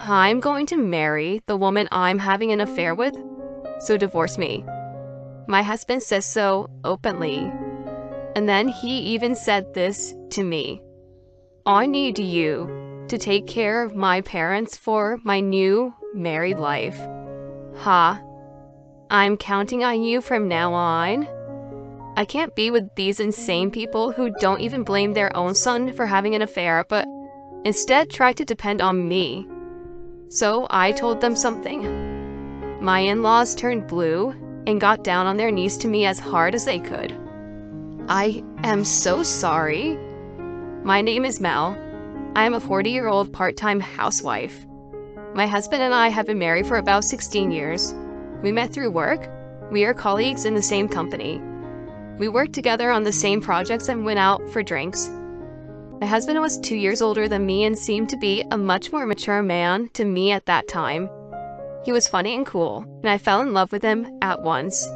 I'm going to marry the woman I'm having an affair with, so divorce me. My husband says so openly. And then he even said this to me. I need you to take care of my parents for my new married life. Ha. I'm counting on you from now on. I can't be with these insane people who don't even blame their own son for having an affair, but instead try to depend on me. So I told them something. My in-laws turned blue and got down on their knees to me as hard as they could. I am so sorry. My name is Mel. I am a 40-year-old part-time housewife. My husband and I have been married for about 16 years. We met through work. We are colleagues in the same company. We worked together on the same projects and went out for drinks. My husband was 2 years older than me and seemed to be a much more mature man to me at that time. He was funny and cool, and I fell in love with him at once.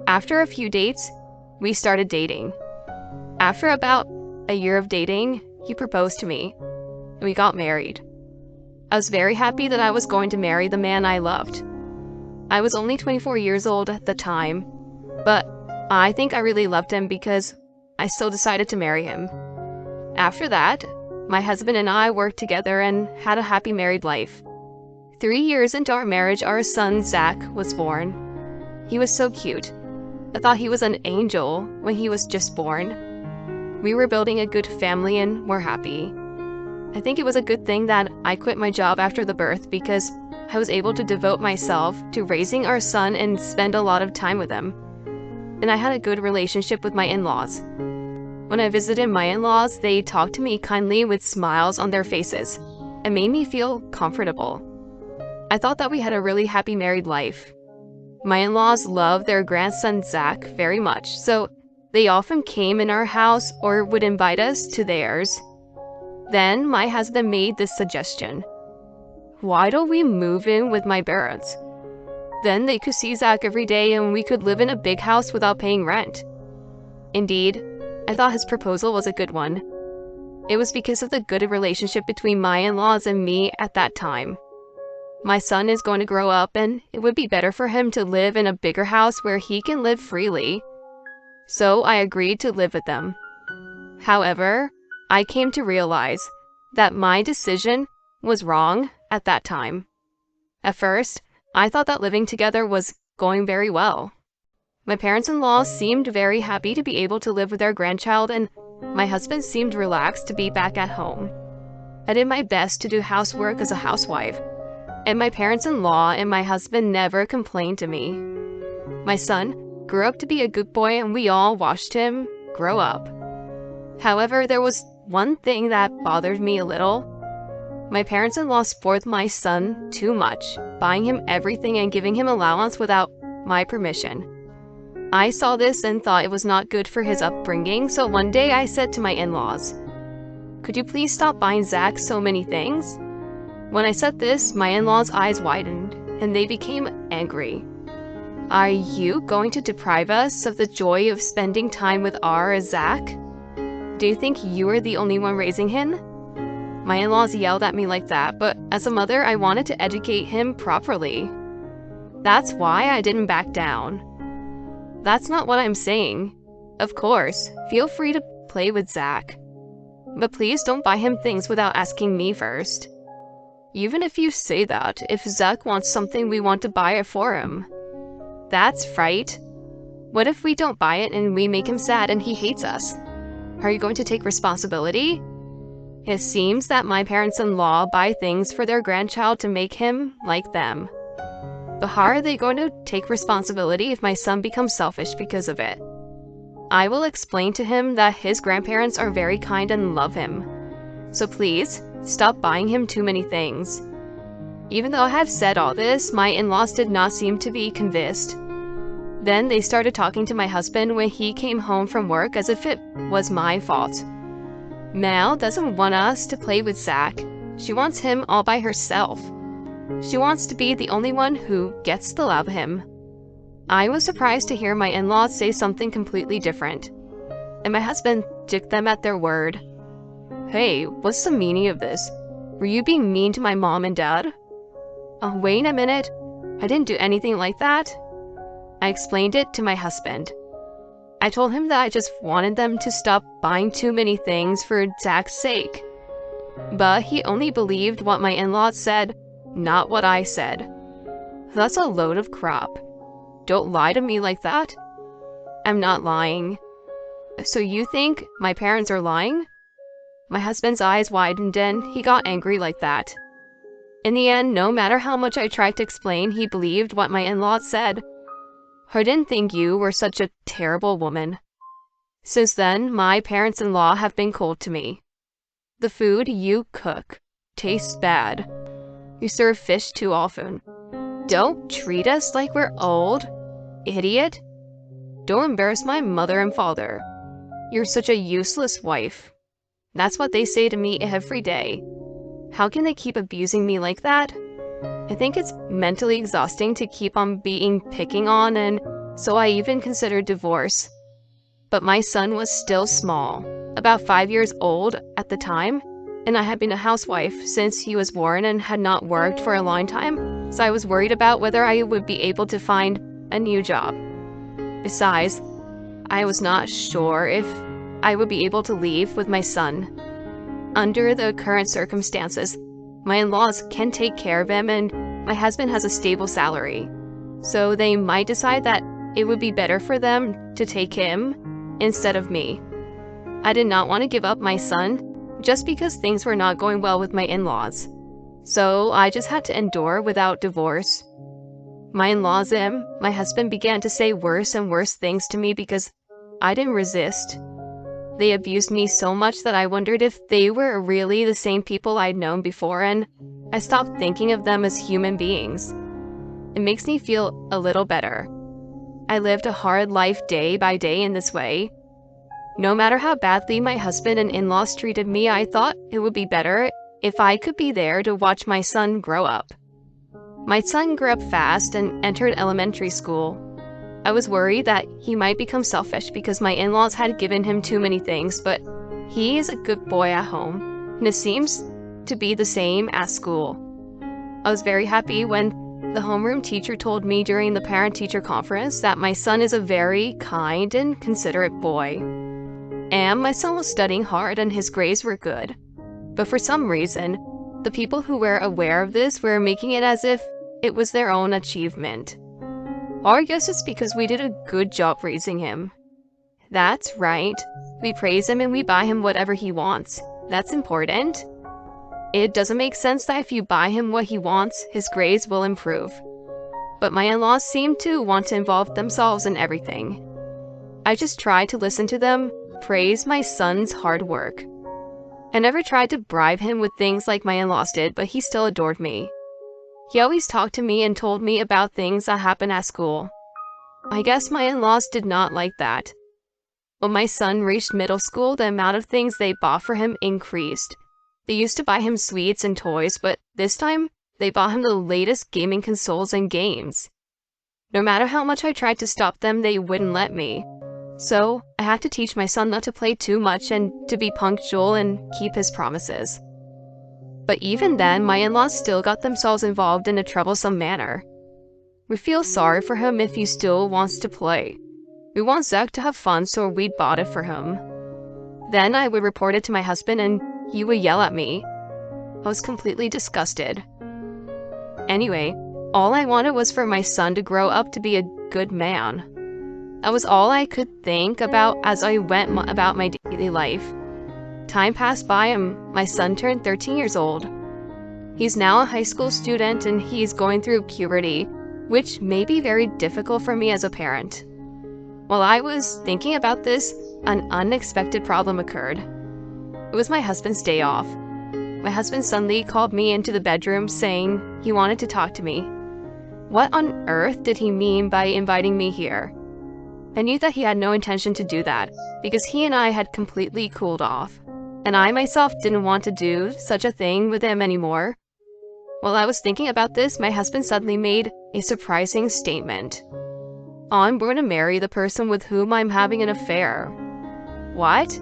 After a few dates, we started dating. After about a year of dating, he proposed to me, and we got married. I was very happy that I was going to marry the man I loved. I was only 24 years old at the time, but I think I really loved him because I still decided to marry him. After that, my husband and I worked together and had a happy married life. 3 years into our marriage, our son Zach was born. He was so cute. I thought he was an angel when he was just born. We were building a good family and were happy. I think it was a good thing that I quit my job after the birth because I was able to devote myself to raising our son and spend a lot of time with him. And I had a good relationship with my in-laws. When I visited my in-laws, they talked to me kindly with smiles on their faces and made me feel comfortable. I thought that we had a really happy married life. My in-laws loved their grandson Zach very much, so they often came in our house or would invite us to theirs. Then my husband made this suggestion. Why don't we move in with my parents? Then they could see Zach every day and we could live in a big house without paying rent. Indeed, I thought his proposal was a good one. It was because of the good relationship between my in-laws and me at that time. My son is going to grow up and it would be better for him to live in a bigger house where he can live freely. So I agreed to live with them. However, I came to realize that my decision was wrong at that time. At first, I thought that living together was going very well. My parents-in-law seemed very happy to be able to live with their grandchild, and my husband seemed relaxed to be back at home. I did my best to do housework as a housewife, and my parents-in-law and my husband never complained to me. My son grew up to be a good boy, and we all watched him grow up. However, there was one thing that bothered me a little. My parents-in-law spoiled my son too much, buying him everything and giving him allowance without my permission. I saw this and thought it was not good for his upbringing, so one day I said to my in-laws, "Could you please stop buying Zach so many things?" When I said this, my in-laws' eyes widened, and they became angry. "Are you going to deprive us of the joy of spending time with our Zach? Do you think you are the only one raising him?" My in-laws yelled at me like that, but as a mother, I wanted to educate him properly. That's why I didn't back down. That's not what I'm saying. Of course, feel free to play with Zach. But please don't buy him things without asking me first. Even if you say that, if Zach wants something, we want to buy it for him. That's right. What if we don't buy it and we make him sad and he hates us? Are you going to take responsibility? It seems that my parents-in-law buy things for their grandchild to make him like them. But how are they going to take responsibility if my son becomes selfish because of it? I will explain to him that his grandparents are very kind and love him. So please, stop buying him too many things. Even though I have said all this, my in-laws did not seem to be convinced. Then they started talking to my husband when he came home from work as if it was my fault. Mel doesn't want us to play with Zach. She wants him all by herself. She wants to be the only one who gets to love him. I was surprised to hear my in-laws say something completely different, and my husband took them at their word. Hey, what's the meaning of this? Were you being mean to my mom and dad? Oh, wait a minute. I didn't do anything like that. I explained it to my husband. I told him that I just wanted them to stop buying too many things for Zach's sake. But he only believed what my in-laws said, not what I said. That's a load of crap. Don't lie to me like that. I'm not lying. So you think my parents are lying? My husband's eyes widened and he got angry like that. In the end, no matter how much I tried to explain, he believed what my in-laws said. I didn't think you were such a terrible woman. Since then, my parents-in-law have been cold to me. The food you cook tastes bad. You serve fish too often. Don't treat us like we're old, idiot. Don't embarrass my mother and father. You're such a useless wife. That's what they say to me every day. How can they keep abusing me like that? I think it's mentally exhausting to keep on being picking on, and so I even considered divorce. But my son was still small, about 5 years old at the time, and I had been a housewife since he was born and had not worked for a long time, so I was worried about whether I would be able to find a new job. Besides, I was not sure if I would be able to leave with my son. Under the current circumstances, my in-laws can take care of him and my husband has a stable salary. So they might decide that it would be better for them to take him instead of me. I did not want to give up my son just because things were not going well with my in-laws. So I just had to endure without divorce. My in-laws and my husband began to say worse and worse things to me because I didn't resist. They abused me so much that I wondered if they were really the same people I'd known before, and I stopped thinking of them as human beings. It makes me feel a little better. I lived a hard life day by day in this way. No matter how badly my husband and in-laws treated me, I thought it would be better if I could be there to watch my son grow up. My son grew up fast and entered elementary school. I was worried that he might become selfish because my in-laws had given him too many things, but he is a good boy at home, and it seems to be the same at school. I was very happy when the homeroom teacher told me during the parent-teacher conference that my son is a very kind and considerate boy. And my son was studying hard and his grades were good. But for some reason, the people who were aware of this were making it as if it was their own achievement. Or I guess it's because we did a good job raising him. That's right. We praise him and we buy him whatever he wants. That's important. It doesn't make sense that if you buy him what he wants, his grades will improve. But my in-laws seem to want to involve themselves in everything. I just tried to listen to them, praise my son's hard work. I never tried to bribe him with things like my in-laws did, but he still adored me. He always talked to me and told me about things that happened at school. I guess my in-laws did not like that. When my son reached middle school, the amount of things they bought for him increased. They used to buy him sweets and toys, but this time, they bought him the latest gaming consoles and games. No matter how much I tried to stop them, they wouldn't let me. So, I had to teach my son not to play too much and to be punctual and keep his promises. But even then, my in-laws still got themselves involved in a troublesome manner. We feel sorry for him if he still wants to play. We want Zach to have fun, so we bought it for him. Then I would report it to my husband and he would yell at me. I was completely disgusted. Anyway, all I wanted was for my son to grow up to be a good man. That was all I could think about as I went about my daily life. Time passed by and my son turned 13 years old. He's now a high school student and he's going through puberty, which may be very difficult for me as a parent. While I was thinking about this, an unexpected problem occurred. It was my husband's day off. My husband suddenly called me into the bedroom saying he wanted to talk to me. What on earth did he mean by inviting me here? I knew that he had no intention to do that because he and I had completely cooled off. And I myself didn't want to do such a thing with him anymore. While I was thinking about this, my husband suddenly made a surprising statement. I'm going to marry the person with whom I'm having an affair. What?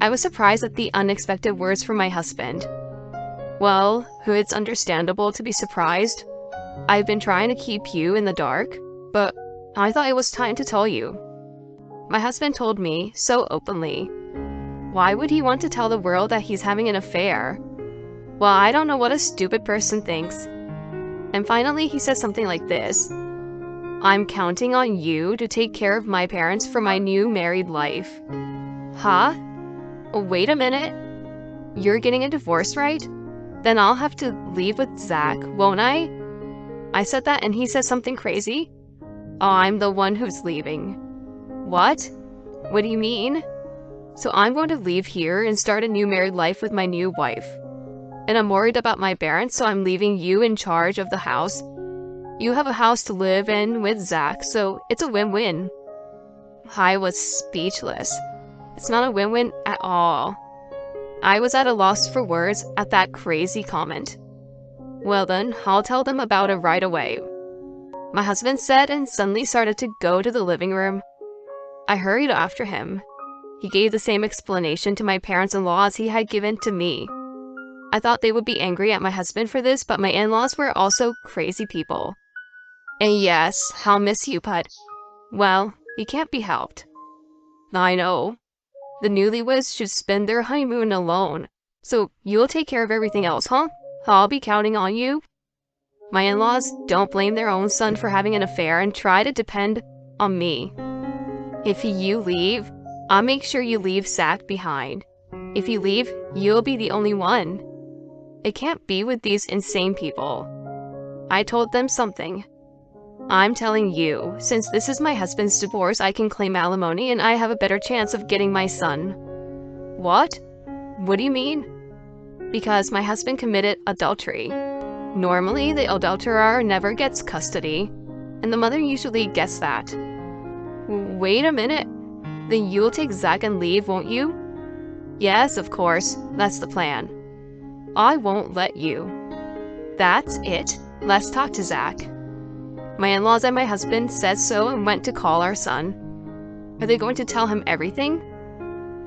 I was surprised at the unexpected words from my husband. Well, it's understandable to be surprised. I've been trying to keep you in the dark, but I thought it was time to tell you. My husband told me so openly. Why would he want to tell the world that he's having an affair? Well, I don't know what a stupid person thinks. And finally, he says something like this. I'm counting on you to take care of my parents for my new married life. Huh? Wait a minute. You're getting a divorce, right? Then I'll have to leave with Zach, won't I? I said that and he said something crazy. Oh, I'm the one who's leaving. What? What do you mean? So I'm going to leave here and start a new married life with my new wife. And I'm worried about my parents, so I'm leaving you in charge of the house. You have a house to live in with Zach, so it's a win-win. I was speechless. It's not a win-win at all. I was at a loss for words at that crazy comment. Well then, I'll tell them about it right away. My husband said and suddenly started to go to the living room. I hurried after him. He gave the same explanation to my parents-in-law as he had given to me. I thought they would be angry at my husband for this, but my in-laws were also crazy people. And yes, I'll miss you, but, well, it can't be helped. I know. The newlyweds should spend their honeymoon alone, so you'll take care of everything else, huh? I'll be counting on you. My in-laws don't blame their own son for having an affair and try to depend on me. If you leave, I'll make sure you leave Zach behind. If you leave, you'll be the only one. It can't be with these insane people. I told them something. I'm telling you, since this is my husband's divorce, I can claim alimony and I have a better chance of getting my son. What? What do you mean? Because my husband committed adultery. Normally, the adulterer never gets custody, and the mother usually gets that. Wait a minute. Then you'll take Zach and leave, won't you? Yes, of course. That's the plan. I won't let you. That's it. Let's talk to Zach. My in-laws and my husband said so and went to call our son. Are they going to tell him everything?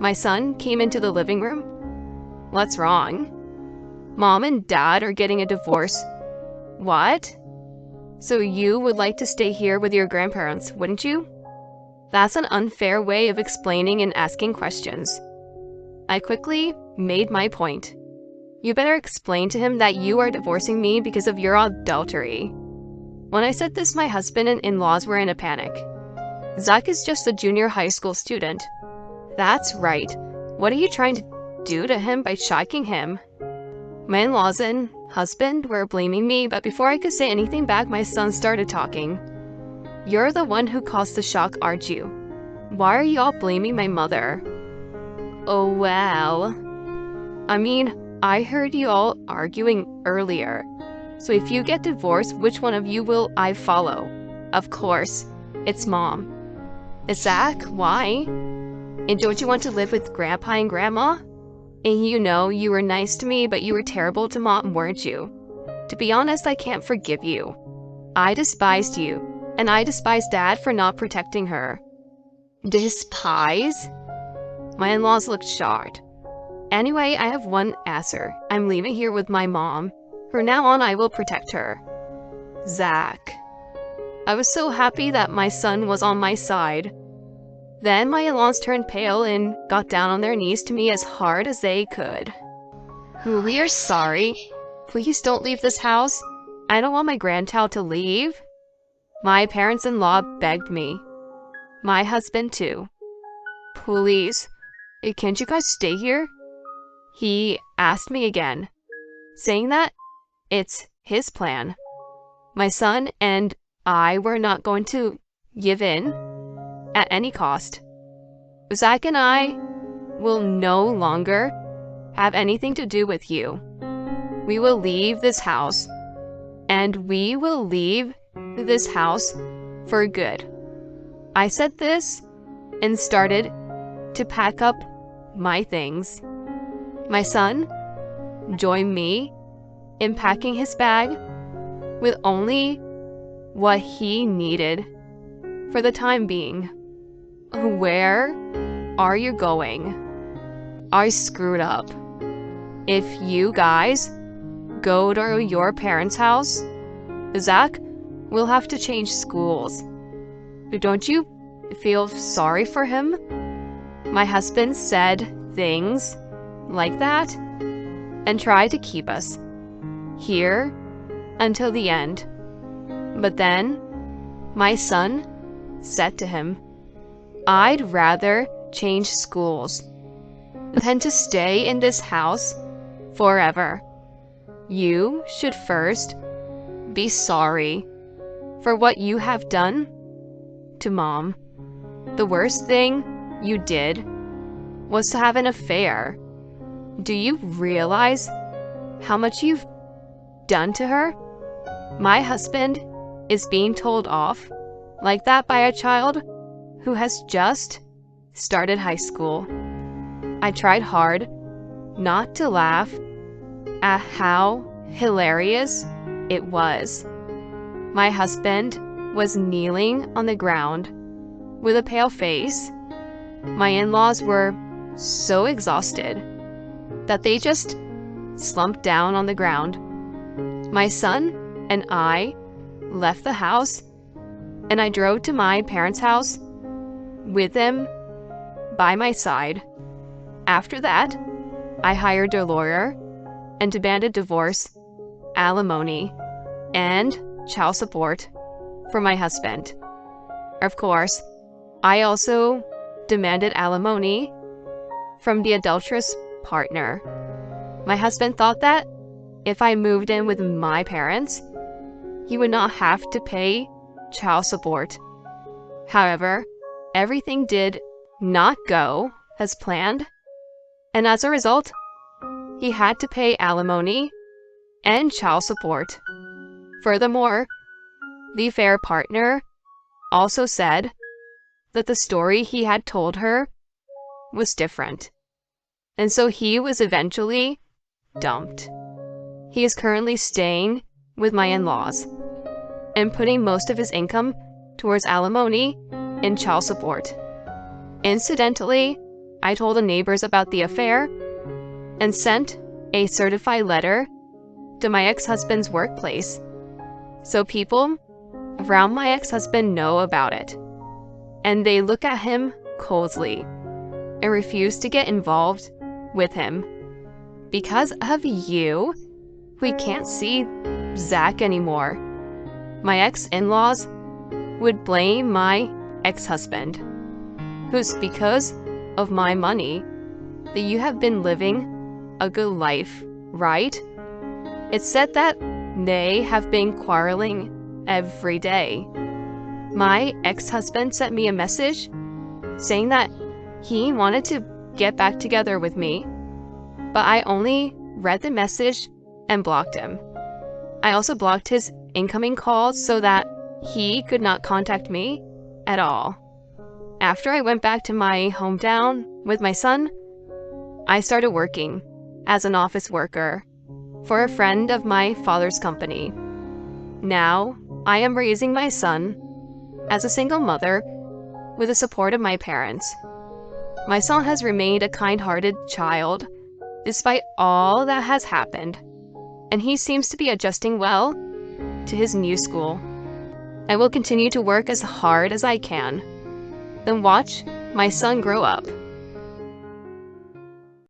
My son came into the living room. What's wrong? Mom and Dad are getting a divorce. What? So you would like to stay here with your grandparents, wouldn't you? That's an unfair way of explaining and asking questions. I quickly made my point. You better explain to him that you are divorcing me because of your adultery. When I said this, my husband and in-laws were in a panic. Zach is just a junior high school student. That's right. What are you trying to do to him by shocking him? My in-laws and husband were blaming me, but before I could say anything back, my son started talking. You're the one who caused the shock, aren't you? Why are you all blaming my mother? Oh, well. I mean, I heard you all arguing earlier. So if you get divorced, which one of you will I follow? Of course, it's Mom. Zach, why? And don't you want to live with Grandpa and Grandma? And you know, you were nice to me, but you were terrible to Mom, weren't you? To be honest, I can't forgive you. I despised you, and I despise Dad for not protecting her. Despise? My in-laws looked shocked. Anyway, I have one answer. I'm leaving here with my mom. From now on, I will protect her. Zach. I was so happy that my son was on my side. Then my in-laws turned pale and got down on their knees to me as hard as they could. We are sorry. Please don't leave this house. I don't want my grandchild to leave. My parents-in-law begged me. My husband too. Please, can't you guys stay here? He asked me again, saying that it's his plan. My son and I were not going to give in at any cost. Zach and I will no longer have anything to do with you. We will leave this house, and we will leave this house for good. I said this and started to pack up my things. My son joined me in packing his bag with only what he needed for the time being. Where are you going? I screwed up. If you guys go to your parents' house, Zach will have to change schools. Don't you feel sorry for him? My husband said things like that and tried to keep us here until the end. But then my son said to him, I'd rather change schools than to stay in this house forever. You should first be sorry for what you have done to Mom. The worst thing you did was to have an affair. Do you realize how much you've done to her? My husband is being told off like that by a child who has just started high school. I tried hard not to laugh at how hilarious it was. My husband was kneeling on the ground with a pale face. My in-laws were so exhausted that they just slumped down on the ground. My son and I left the house, and I drove to my parents' house with them by my side. After that, I hired a lawyer and demanded divorce, alimony, and child support for my husband. Of course, I also demanded alimony from the adulterous partner. My husband thought that if I moved in with my parents, he would not have to pay child support. However, everything did not go as planned, and as a result, he had to pay alimony and child support. Furthermore, the affair partner also said that the story he had told her was different, and so he was eventually dumped. He is currently staying with my in-laws and putting most of his income towards alimony and child support. Incidentally, I told the neighbors about the affair and sent a certified letter to my ex-husband's workplace, so people around my ex-husband know about it, and they look at him coldly and refuse to get involved with him. Because of you, we can't see Zach anymore. My ex-in-laws would blame my ex-husband, who's because of my money that you have been living a good life, right? It's said that they have been quarreling every day. My ex-husband sent me a message saying that he wanted to get back together with me, but I only read the message and blocked him. I also blocked his incoming calls so that he could not contact me at all. After I went back to my hometown with my son, I started working as an office worker for a friend of my father's company. Now, I am raising my son as a single mother with the support of my parents. My son has remained a kind-hearted child despite all that has happened, and he seems to be adjusting well to his new school. I will continue to work as hard as I can, then watch my son grow up